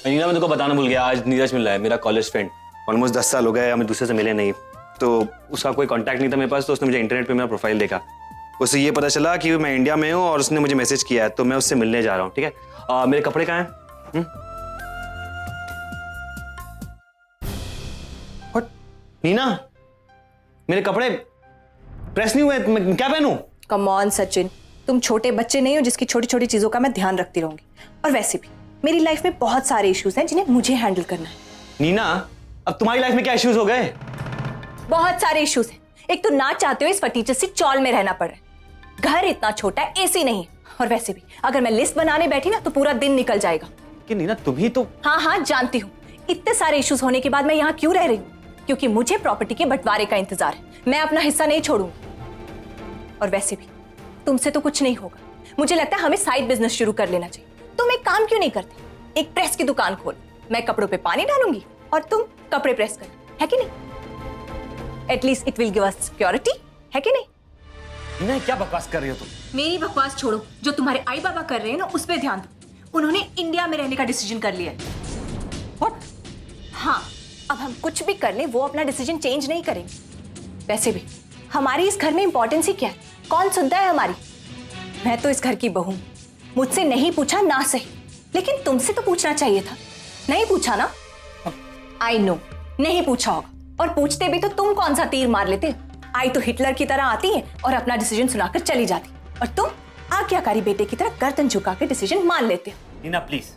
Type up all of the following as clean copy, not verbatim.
नीना, मैं तुमको बताना भूल गया, आज नीरज मिल रहा है, मेरा कॉलेज फ्रेंड। ऑलमोस्ट 10 साल हो गए हमें दूसरे से मिले नहीं, तो उसका कोई कांटेक्ट नहीं था मेरे पास, तो उसने मुझे इंटरनेट पे मेरा प्रोफाइल देखा। उससे ये पता चला कि मैं इंडिया में हूँ और उसने मुझे मैसेज किया है, तो मैं उससे मिलने जा रहा हूँ। ठीक है, मेरे कपड़े कहाँ हैं? नीना, मेरे कपड़े प्रेस नहीं हुए, मैं क्या पहनूं? कम ऑन सचिन, तुम छोटे बच्चे नहीं हो जिसकी छोटी छोटी चीजों का मैं ध्यान रखती रहूंगी। और वैसे भी मेरी लाइफ में बहुत सारे इश्यूज हैं जिन्हें मुझे हैंडल करना है। नीना, अब तुम्हारी लाइफ में क्या इश्यूज हो गए? बहुत सारे इश्यूज हैं। एक तो ना चाहते हो इस फटीचर सी चौल में रहना पड़ रहा है, घर इतना छोटा है, एसी नहीं है, और वैसे भी अगर मैं लिस्ट बनाने बैठी ना तो पूरा दिन निकल जाएगा। कि नीना, तुम ही तो। हाँ, जानती हूँ। इतने सारे इश्यूज होने के बाद मैं यहाँ क्यों रह रही हूँ? क्योंकि मुझे प्रॉपर्टी के बंटवारे का इंतजार है, मैं अपना हिस्सा नहीं छोड़ूंगी। और वैसे भी तुमसे तो कुछ नहीं होगा, मुझे लगता है हमें साइड बिजनेस शुरू कर लेना चाहिए। तुम एक काम क्यों नहीं करते, एक प्रेस की दुकान खोल, मैं कपड़ों पे पानी डालूंगी और तुम कपड़े प्रेस करना, है कि नहीं? At least it will give us security, है कि नहीं? नीना, क्या बकवास कर रही हो तुम? मेरी बकवास छोड़ो, जो तुम्हारे आई बाबा कर रहे हैं ना उस पर ध्यान दो। उन्होंने इंडिया में रहने का डिसीजन कर लिया है। व्हाट? हाँ, अब हम कुछ भी कर लें वो अपना डिसीजन चेंज नहीं करेंगे। वैसे भी हमारी इस घर में इंपॉर्टेंस ही क्या है, कौन सुनता है हमारी? मैं तो इस घर की बहू, मुझसे नहीं पूछा ना सही, लेकिन तुमसे तो पूछना चाहिए था। नहीं पूछा ना? आई नो, नहीं पूछा होगा, और पूछते भी तो तुम कौन सा तीर मार लेते। आई तो हिटलर की तरह आती है और अपना डिसीजन सुनाकर चली जाती, और तुम आज्ञाकारी बेटे की तरह गर्दन झुका के डिसीजन मान लेते हो। नीना प्लीज,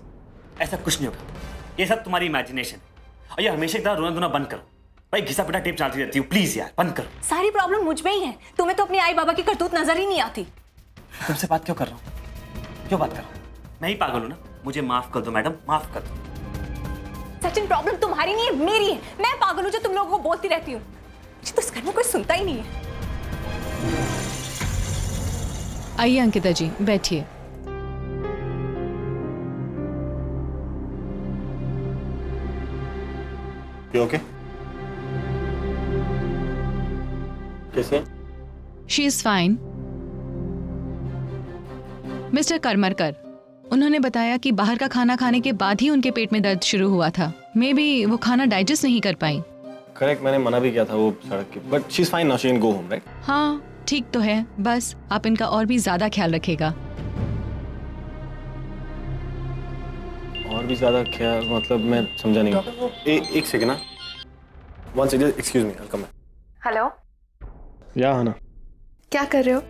ऐसा कुछ नहीं होगा, ये सब तुम्हारी इमेजिनेशन है। और ये हमेशा की तरह रोना धोना बंद करो भाई, घिसा पिटा टेप चलती रहती हो, प्लीज यार बंद करो। सारी प्रॉब्लम मुझ में ही है, तुम्हें तो अपने आई बाबा की करतूत नजर ही नहीं आती। तुमसे बात क्यों कर रहा हूँ, क्यों बात कर रहा हूँ? मैं ही पागल हूँ ना? मुझे माफ कर दो मैडम, माफ कर दो। सचिन, प्रॉब्लम तुम्हारी नहीं है, मेरी है। मैं पागल हूँ जो तुम लोगों को बोलती रहती हूँ। मुझे तो इस घर में कोई सुनता ही नहीं है। आइए अंकिता जी, बैठिए। ओके? कैसे? She is fine. Mister Karmarkar, उन्होंने बताया कि बाहर का खाना खाने के बाद ही उनके पेट में दर्द शुरू हुआ था। मे बी वो खाना डाइजेस्ट नहीं कर पाई। करेक्ट, मैंने मना भी किया था वो सड़क की, but she is fine now, she can go home, right? हाँ ठीक तो है, बस आप इनका और भी ज्यादा ख्याल रखेगा। और भी ज्यादा ख्याल मतलब मैं समझा नहीं। एक सेकंड ना, वन सेकंड, एक्सक्यूज मी, आई कम बैक। हेलो, या है ना? क्या कर रहे हो?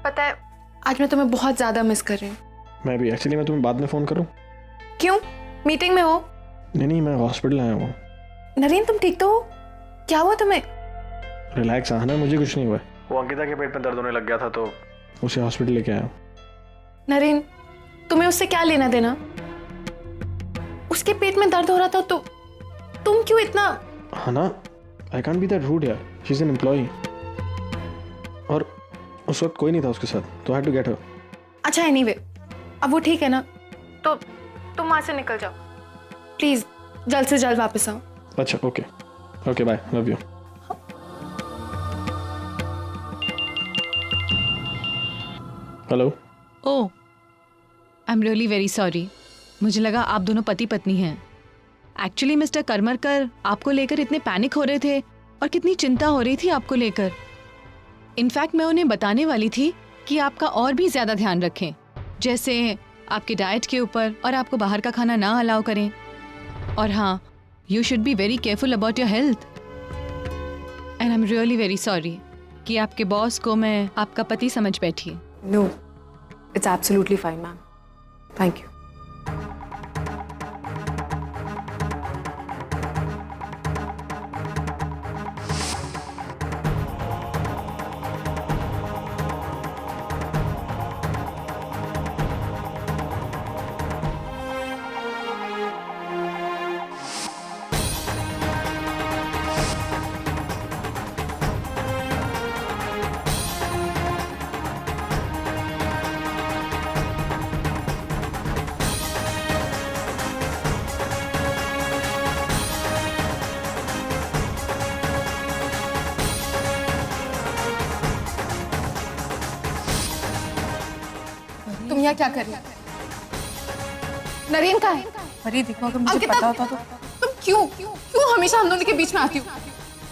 पता है आज मैं तुम्हें बहुत ज्यादा मिस कर रही हूँ। मैं भी एक्चुअली, मैं तुम्हें बाद में फोन करूँ? क्यों, मीटिंग में हो? नहीं, मैं हॉस्पिटल आया हूँ। नरेन तुम ठीक तो हो? क्या हुआ तुम्हें? रिलैक्स आना, मुझे कुछ नहीं हुआ। वो अंकिता के पेट में दर्द होने लग गया था तो उसे हॉस्पिटल लेके आया। नरेन, तुम्हें उससे क्या लेना देना? उसके पेट में दर्द हो रहा था तो तुम क्यों इतना? हाँ ना, I can't be that rude यार, शी इज एन एम्प्लॉई। और उस वक्त कोई नहीं था उसके साथ, तो I had to get her. अच्छा एनीवे, अब वो ठीक है ना, तो तुम वहां से निकल जाओ प्लीज, जल्द से जल्द वापस आओ। अच्छा okay, okay bye, love you. Hello. Oh, I am really very sorry. मुझे लगा आप दोनों पति पत्नी हैं। एक्चुअली मिस्टर करमरकर आपको लेकर इतने पैनिक हो रहे थे और कितनी चिंता हो रही थी आपको लेकर। इनफैक्ट मैं उन्हें बताने वाली थी कि आपका और भी ज्यादा ध्यान रखें, जैसे आपके डाइट के ऊपर, और आपको बाहर का खाना ना अलाउ करें। और हाँ, you should be very careful about your health. And I am really very sorry कि आपके बॉस को मैं आपका पति समझ बैठी। No, it's absolutely fine ma'am, thank you. तुम यहाँ क्या कर रही हो? नरेन का है। परी देखो, अगर मुझे अंकिता, पता होता तो तुम क्यों हमेशा हम दोनों के बीच में आती हो?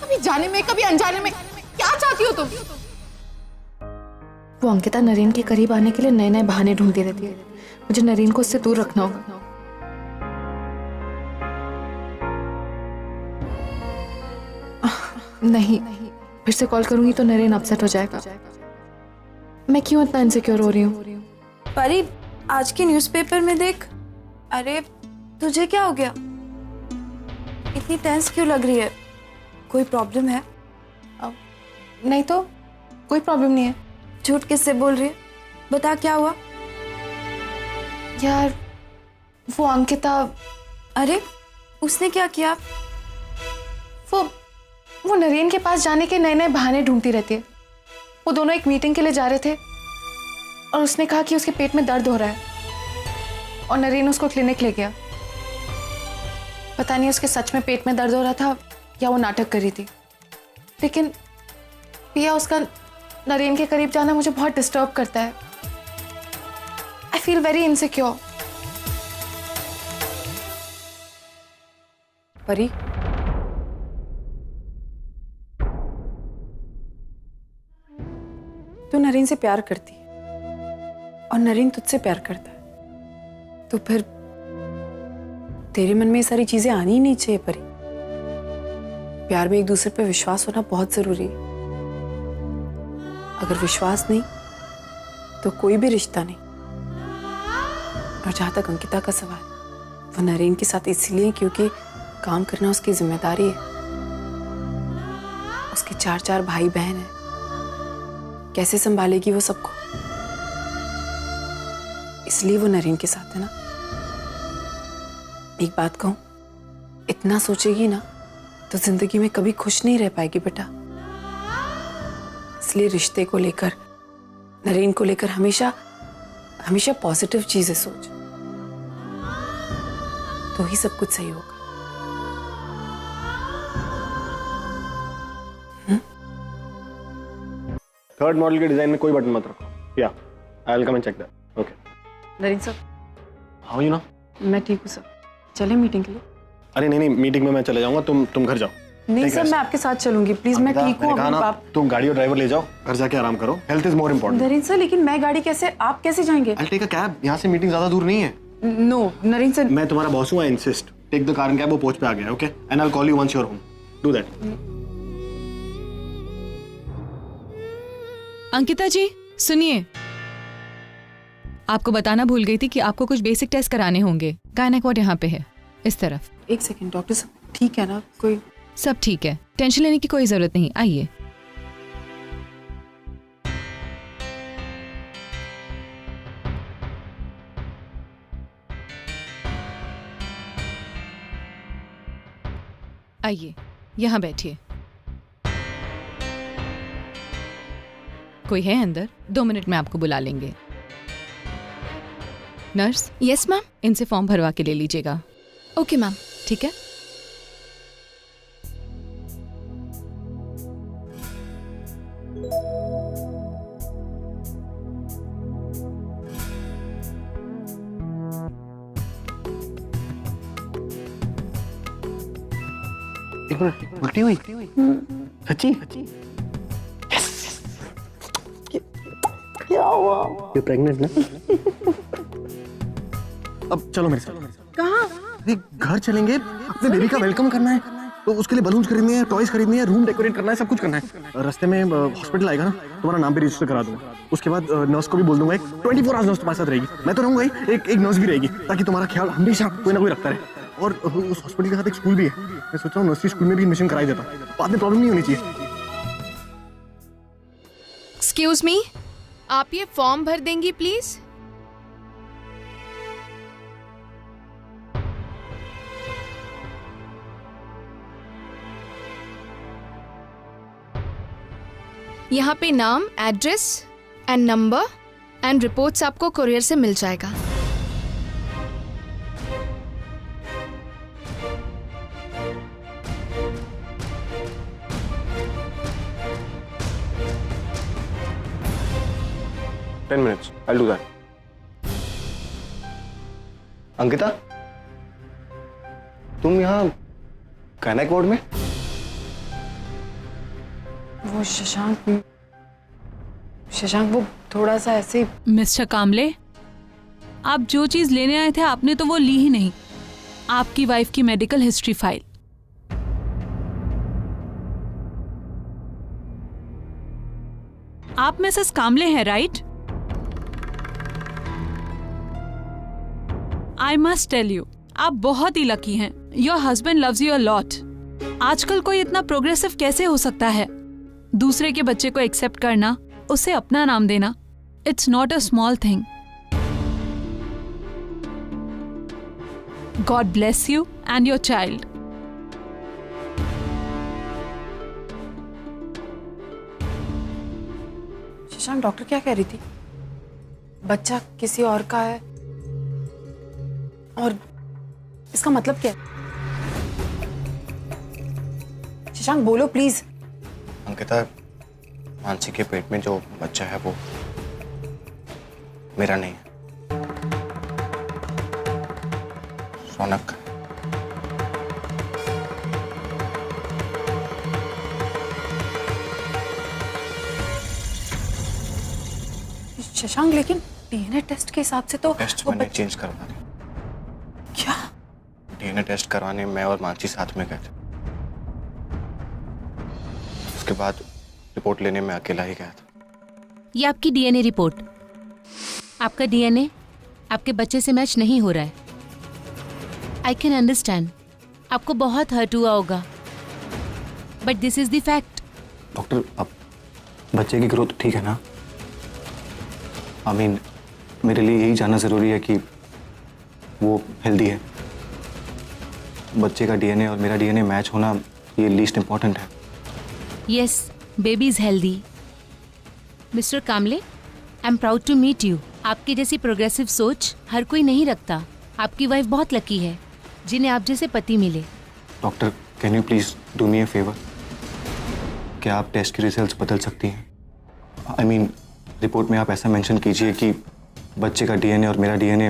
कभी जाने में कभी अनजाने में, क्या चाहती हो तुम? वो अंकिता नरेन के करीब आने के लिए नए नए बहाने ढूंढती रहती है। मुझे नरेन को उससे दूर रखना होगा। नहीं, फिर से कॉल करूंगी तो नरेन अपसेट हो जाएगा। मैं क्यों इतना इनसिक्योर हो रही हूँ? परी, आज के न्यूज़पेपर में देख। अरे तुझे क्या हो गया? इतनी टेंस क्यों लग रही है? कोई प्रॉब्लम है? नहीं तो कोई प्रॉब्लम नहीं है। झूठ किससे बोल रही है? बता क्या हुआ? यार वो अंकिता, अरे उसने क्या किया? वो नरेन के पास जाने के नए नए बहाने ढूंढती रहती है। वो दोनों एक मीटिंग के लिए जा रहे थे और उसने कहा कि उसके पेट में दर्द हो रहा है और नरेन उसको क्लिनिक ले गया। पता नहीं उसके सच में पेट में दर्द हो रहा था या वो नाटक कर रही थी, लेकिन पिया उसका नरेन के करीब जाना मुझे बहुत डिस्टर्ब करता है। I feel very insecure. परी, तू नरेन से प्यार करती और नरेन तुझसे प्यार करता है, तो फिर तेरे मन में ये सारी चीजें आनी ही नहीं चाहिए। परी, प्यार में एक दूसरे पर विश्वास होना बहुत जरूरी है। अगर विश्वास नहीं तो कोई भी रिश्ता नहीं। और जहां तक अंकिता का सवाल, वो नरेन के साथ इसलिए क्योंकि काम करना उसकी जिम्मेदारी है। उसके 4 भाई बहन हैं, कैसे संभालेगी वो सबको? इसलिए वो नरेन के साथ है ना। एक बात कहूं, इतना सोचेगी ना तो जिंदगी में कभी खुश नहीं रह पाएगी बेटा। इसलिए रिश्ते को लेकर, नरेन को लेकर हमेशा हमेशा पॉजिटिव चीजें सोच, तो ही सब कुछ सही होगा। थर्ड मॉडल के डिजाइन में कोई बटन मत रखो। या I will come and check that. Okay Naren sir, how you ना? मैं ठीक हूँ सर। चले मीटिंग के लिए? अरे नहीं, मीटिंग में मैं चले जाऊंगा, तुम घर जाओ। नहीं सर, मैं आपके साथ चलूंगी प्लीज। मैं ठीक हूँ। आप तुम गाड़ी और ड्राइवर ले जाओ, घर जाके आराम करो। Health is more important. Naren sir, लेकिन मैं गाड़ी कैसे, आप कैसे जाएंगे? आई टेक अ कैब, यहाँ से मीटिंग ज्यादा दूर नहीं है। नो नरेन सर, मैं तुम्हारा बॉस हूँ, I insist. Take the car and cab, वो पहुंच पे आ गया। Okay, and I will call you once you are home. Do that. Ankita ji सुनिए, आपको बताना भूल गई थी कि आपको कुछ बेसिक टेस्ट कराने होंगे। गायनेक वार्ड यहाँ पे है, इस तरफ। एक सेकंड डॉक्टर साहब, ठीक है ना? कोई सब ठीक है, टेंशन लेने की कोई जरूरत नहीं। आइए। आइए, यहाँ बैठिए। कोई है अंदर? 2 मिनट में आपको बुला लेंगे। नर्स। Yes ma'am. इनसे फॉर्म भरवा के ले लीजिएगा। Okay ma'am. ठीक है। एक मिनट, उल्टी हुई? सच्ची? क्या हुआ? ये प्रेग्नेंट ना? अब चलो मेरे साथ। कहाँ? घर चलेंगे, अपने बेबी का वेलकम करना है, तो उसके लिए बलून्स खरीदने हैं, टॉयज खरीदने हैं, रूम डेकोरेट करना है, सब कुछ करना है। रास्ते में हॉस्पिटल आएगा ना, तुम्हारा नाम भी रजिस्टर करा दूंगा। उसके बाद नर्स को भी बोल दूंगा, एक 24 आवर्स नर्स तुम्हारे साथ रहेगी। मैं तो रहूंगा ही, एक नर्स भी रहेगी, ताकि तुम्हारा ख्याल हमेशा कोई ना कोई रखता रहे। और उस हॉस्पिटल के साथ एक स्कूल भी है, मैं सोच रहा हूँ नर्सरी स्कूल में भी एडमिशन कराई देता, बाद में प्रॉब्लम नहीं होनी चाहिए। एक्सक्यूज मी, आप ये फॉर्म भर देंगी प्लीज? यहाँ पे नाम, address and number and reports आपको कुरियर से मिल जाएगा। Ten minutes. I'll do that. Ankita, तुम यहाँ गायनेक वार्ड में? वो शशांक वो थोड़ा सा ऐसे। मिस्टर कामले, आप जो चीज लेने आए थे आपने तो वो ली ही नहीं। आपकी वाइफ की मेडिकल हिस्ट्री फाइल। आप मिसेस कामले हैं, right? I must tell you, आप बहुत ही लकी हैं। Your husband loves you a lot. आजकल कोई इतना प्रोग्रेसिव कैसे हो सकता है? दूसरे के बच्चे को एक्सेप्ट करना, उसे अपना नाम देना, it's not a small thing. God bless you and your child. Shashank, doctor क्या कह रही थी? बच्चा किसी और का है और इसका मतलब क्या है? शशांक बोलो प्लीज। अंकिता, मानसी के पेट में जो बच्चा है वो मेरा नहीं है, रौनक का। शशांक, लेकिन डीएनए टेस्ट के हिसाब से तो टेस्ट वो मैंने चेंज करवा दिया। क्या? डीएनए टेस्ट करवाने मैं और मानसी साथ में गए थे। उसके बाद रिपोर्ट लेने में अकेला ही गया था। ये आपकी डीएनए रिपोर्ट। आपका डीएनए आपके बच्चे से मैच नहीं हो रहा है। आई कैन अंडरस्टैंड, आपको बहुत हर्ट हुआ होगा, but this is the fact. Doctor, अब बच्चे की ग्रोथ ठीक है ना? मेरे लिए यही जानना जरूरी है कि वो हेल्दी है। बच्चे का डीएनए और मेरा डीएनए मैच होना ये लीस्ट इंपॉर्टेंट है। Yes, baby is healthy. Mr Kamle, I am proud to meet you. आपकी जैसी प्रोग्रेसिव सोच हर कोई नहीं रखता। आपकी वाइफ बहुत लकी है जिन्हें आप जैसे पति मिले। Doctor, can you please do me a favour? क्या आप टेस्ट के रिजल्ट्स बदल सकती हैं? रिपोर्ट में आप ऐसा मेंशन कीजिए कि बच्चे का डीएनए और मेरा डीएनए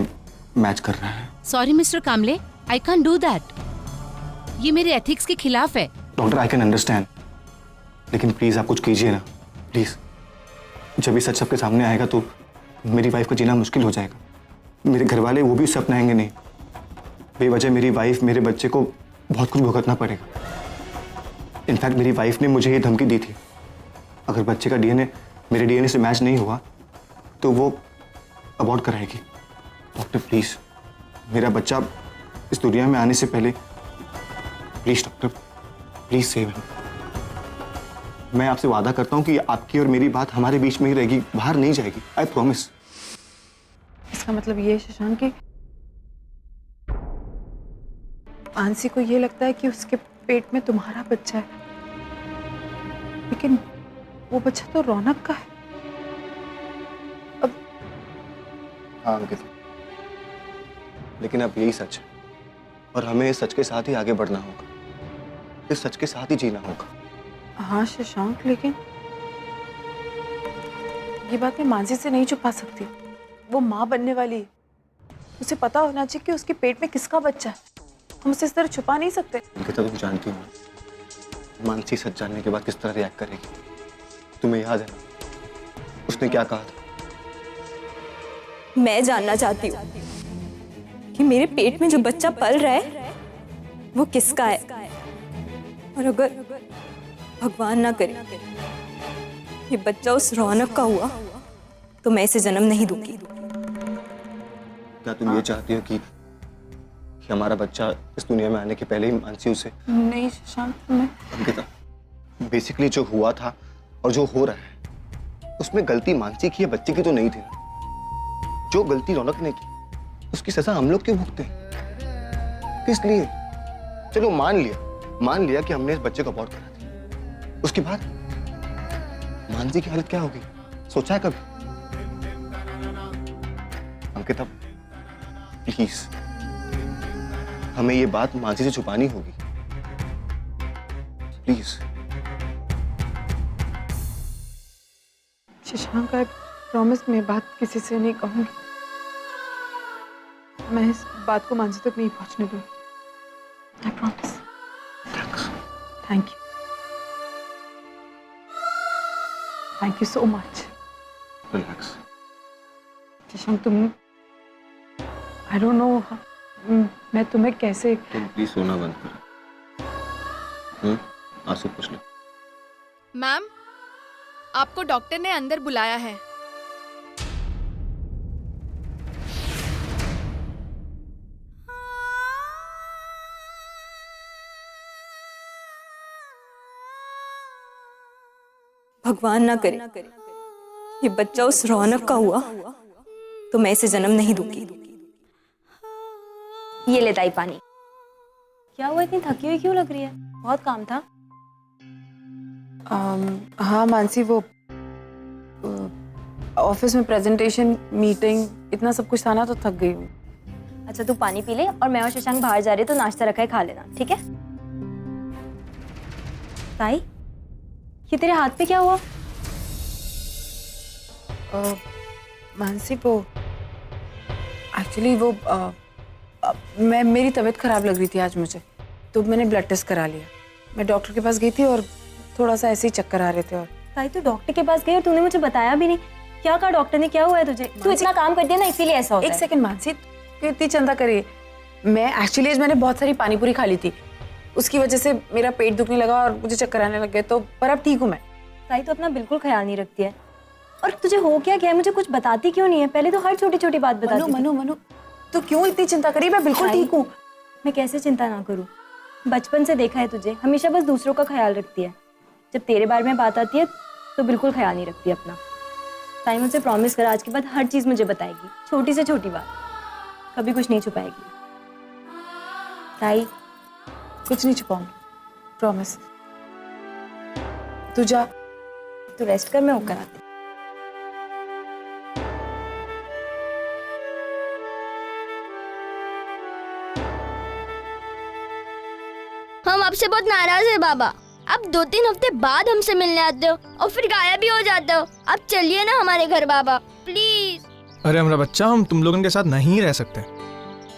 मैच कर रहा है। Sorry mister Kamle, I can do that. ये मेरे एथिक्स के खिलाफ है। डॉक्टर, आई कैन अंडरस्टैंड, लेकिन प्लीज आप कुछ कीजिए ना, प्लीज। जब ये सच सबके सामने आएगा तो मेरी वाइफ का जीना मुश्किल हो जाएगा। मेरे घर वाले वो भी उससे अपनाएंगे नहीं। बेवजह मेरी वाइफ, मेरे बच्चे को बहुत कुछ भुगतना पड़ेगा। इनफैक्ट मेरी वाइफ ने मुझे ये धमकी दी थी, अगर बच्चे का डीएनए मेरे डीएनए से मैच नहीं हुआ तो वो अबॉर्ट कराएगी। डॉक्टर प्लीज, मेरा बच्चा इस दुनिया में आने से पहले please doctor, please save him. मैं आपसे वादा करता हूँ कि आपकी और मेरी बात हमारे बीच में ही रहेगी, बाहर नहीं जाएगी। I promise. इसका मतलब ये है शशांक कि मानसी को ये लगता है कि उसके पेट में तुम्हारा बच्चा है, लेकिन वो बच्चा तो रौनक का है। अब हाँ अंकित, लेकिन अब यही सच है और हमें इस सच के साथ ही आगे बढ़ना होगा, इस सच के साथ ही जीना होगा। हाँ शशांक, लेकिन ये बात मैं मानसी से नहीं छुपा सकती। वो माँ बनने वाली है, उसे पता होना चाहिए कि उसके पेट में किसका बच्चा है। हम उसे इस तरह छुपा नहीं सकते। अंकिता, तुम जानती हो मानसी सच जानने के बाद किस तरह रिएक्ट करेगी। तुम्हें याद है ना उसने क्या कहा था? मैं जानना चाहती हूँ कि मेरे पेट में जो बच्चा पल रहा है वो किसका है, और अगर भगवान ना करे ये बच्चा उस रौनक का हुआ तो मैं इसे जन्म नहीं दूंगी। क्या तुम ये चाहती हो कि हमारा बच्चा इस दुनिया में आने के पहले ही मानसी उसे? नहीं शशांक, मैं अंकिता, बेसिकली जो हुआ था और जो हो रहा है उसमें गलती मानसी की है, बच्चे की तो नहीं थी ना। जो गलती रौनक ने की उसकी सजा हम लोग क्यों भुगते हैं? किस लिए? चलो मान लिया कि हमने इस बच्चे को अबॉर्ट करा दिया, उसके बाद मानसी की हालत क्या होगी सोचा है कभी? अंकिता प्लीज, हमें ये बात मानसी से छुपानी होगी, प्लीज। शशांक, आई प्रॉमिस मैं बात किसी से नहीं कहूंगी। मैं इस बात को मानसी तक नहीं पहुंचने दूंगी। I promise. Thank you, thank you so much. Relax. Shashank, तुम, आई डोंट नो मैं तुम्हें कैसे। तुम प्लीज सोना बंद करो। आंसू पूछ लो। मैम, आपको डॉक्टर ने अंदर बुलाया है। भगवान ना करे ये बच्चा उस रौनक का हुआ तो मैं इसे जन्म नहीं दूंगी। ये ले दाई पानी। क्या हुआ, इतनी थकी हुई क्यों लग रही है? बहुत काम था। हाँ मानसी, वो ऑफिस में प्रेजेंटेशन, मीटिंग, इतना सब कुछ था ना, तो थक गई हूँ। अच्छा तू पानी पी ले, और मैं और शशांक बाहर जा रहे तो नाश्ता रखा है, खा लेना, ठीक है? ताई, ये तेरे हाथ पे क्या हुआ? मानसी, वो एक्चुअली वो मेरी तबीयत खराब लग रही थी आज मुझे, तो मैंने ब्लड टेस्ट करा लिया। मैं डॉक्टर के पास गई थी और थोड़ा सा ऐसे ही चक्कर आ रहे थे। और ताई, तू डॉक्टर के पास गई और तूने मुझे बताया भी नहीं। क्या कहा डॉक्टर ने? क्या हुआ है तुझे? तू इतना काम करती है ना, इसीलिए ऐसा होता है। एक सेकंड मानसी, क्यों इतनी चिंता करिए? मैं एक्चुअली आज मैंने बहुत सारी पानी पूरी खा ली थी, उसकी वजह से मेरा पेट दुखने लगा और मुझे चक्कर आने लग गए, तो पर अब ठीक हूँ मैं। ताई, तो अपना बिल्कुल ख्याल नहीं रखती है। और तुझे हो क्या गया है? मुझे कुछ बताती क्यों नहीं है? पहले तो हर छोटी छोटी बात बताती थी। मनु, तो क्यों इतनी चिंता करी? मैं बिल्कुल ठीक हूँ। मैं कैसे चिंता ना करूँ? बचपन से देखा है तुझे, हमेशा बस दूसरों का ख्याल रखती है। जब तेरे बारे में बात आती है तो बिल्कुल ख्याल नहीं रखती अपना। ताई, मुझसे प्रॉमिस कर, आज के बाद हर चीज मुझे बताएगी, छोटी से छोटी बात, कभी कुछ नहीं छुपाएगी। ताई, कुछ नहीं छुपाऊंगी, प्रॉमिस। तू जा, तू रेस्ट कर, मैं होकर आती। हम आपसे बहुत नाराज है बाबा। आप 2-3 हफ्ते बाद हमसे मिलने आते हो और फिर गायब भी हो जाते हो। आप चलिए ना हमारे घर बाबा, प्लीज। अरे हमारा बच्चा, हम तुम लोगों के साथ नहीं रह सकते।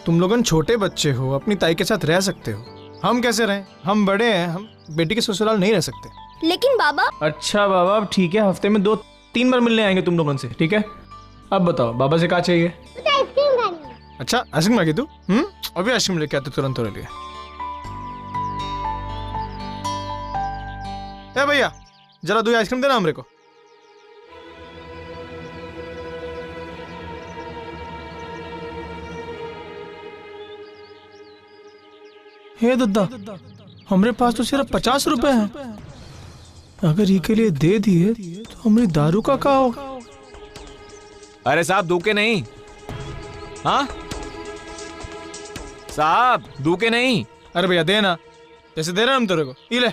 तुम लोगन छोटे बच्चे हो, अपनी ताई के साथ रह सकते हो, हम कैसे रहें? हम बड़े हैं, हम बेटी के ससुराल नहीं रह सकते। लेकिन बाबा। अच्छा बाबा, अब ठीक है, हफ्ते में 2-3 बार मिलने आएंगे तुम लोगों से, ठीक है? अब बताओ बाबा से क्या चाहिए? अच्छा आइसक्रीम मांगी तू? अभी आइसक्रीम लेके आते तुरंत तोरे लिए। ए भैया, जरा 2 आइसक्रीम देना हमरे को। हे दद्दा, हमरे पास तो सिर्फ 50 रुपए हैं। अगर ये के लिए दे दिए तो हमारी दारू का क्या होगा? अरे साहब, दूके नहीं। हाँ साहब, दूके नहीं। अरे भैया दे ना, जैसे दे रहे हम तेरे को, ये ले।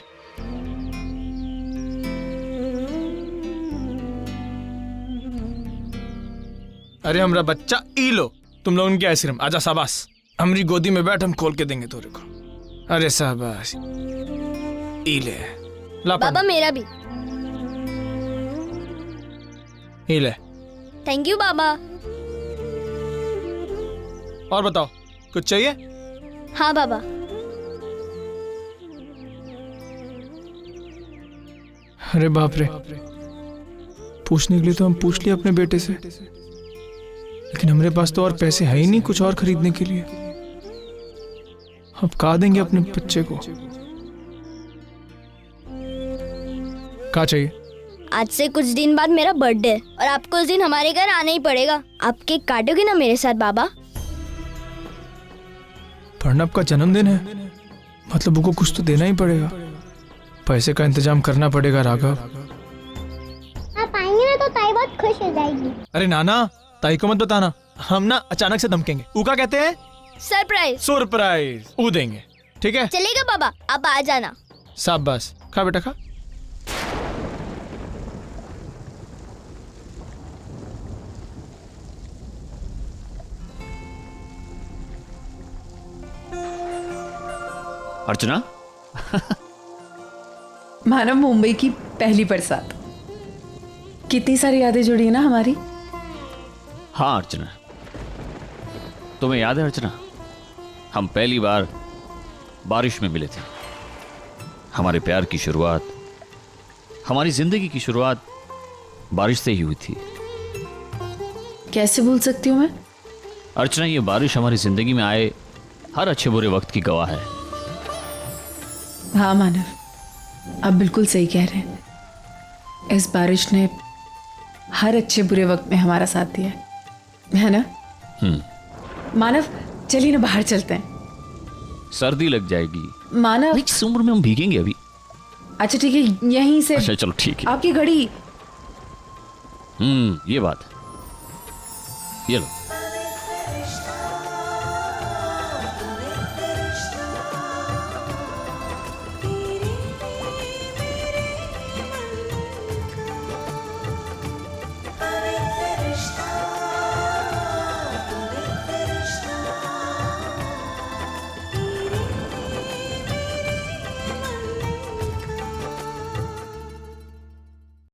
अरे हमरा बच्चा, ई लो तुम लोगों की आइसक्रीम। आजा शाबाश, हमारी गोदी में बैठ, हम खोल के देंगे तेरे को। अरे शाबाश, ई ले। ला बाबा मेरा भी। ई ले। थैंक यू बाबा। और बताओ, कुछ चाहिए? हाँ बाबा। अरे बाप रे, पूछने के लिए तो हम पूछ लिए अपने बेटे से, लेकिन हमारे पास तो और पैसे है ही नहीं कुछ और खरीदने के लिए। अब कहा देंगे अपने बच्चे को? क्या चाहिए? आज से कुछ दिन बाद मेरा बर्थडे है और आपको उस दिन हमारे घर आना ही पड़ेगा। आप केक काटोगे ना मेरे साथ बाबा? प्रणव का जन्मदिन है, मतलब वो कुछ तो देना ही पड़ेगा। पैसे का इंतजाम करना पड़ेगा राघव। आप आएंगे ना तो ताई बहुत खुश हो जाएगी। अरे नाना, ताई को मत बताना, हम ना अचानक से धमकेंगे। ऊ क्या कहते हैं? सरप्राइज। सरप्राइज ऊ देंगे, ठीक है? चलेगा बाबा, आप आ जाना। शाबाश, खा बेटा खा। अर्चना, मानव, मुंबई की पहली बरसात, कितनी सारी यादें जुड़ी है ना हमारी। हाँ अर्चना, तुम्हें याद है अर्चना, हम पहली बार बारिश में मिले थे। हमारे प्यार की शुरुआत, हमारी जिंदगी की शुरुआत बारिश से ही हुई थी। कैसे भूल सकती हूँ मैं? अर्चना, ये बारिश हमारी जिंदगी में आए हर अच्छे बुरे वक्त की गवाह है। हाँ मानव, आप बिल्कुल सही कह रहे हैं। इस बारिश ने हर अच्छे बुरे वक्त में हमारा साथ दिया है ना? मानव, चलिए ना बाहर चलते हैं। सर्दी लग जाएगी। मानव, इस उम्र में हम भीगेंगे अभी। अच्छा ठीक है, यहीं से। अच्छा चलो ठीक है। आपकी घड़ी। ये बात, ये लो।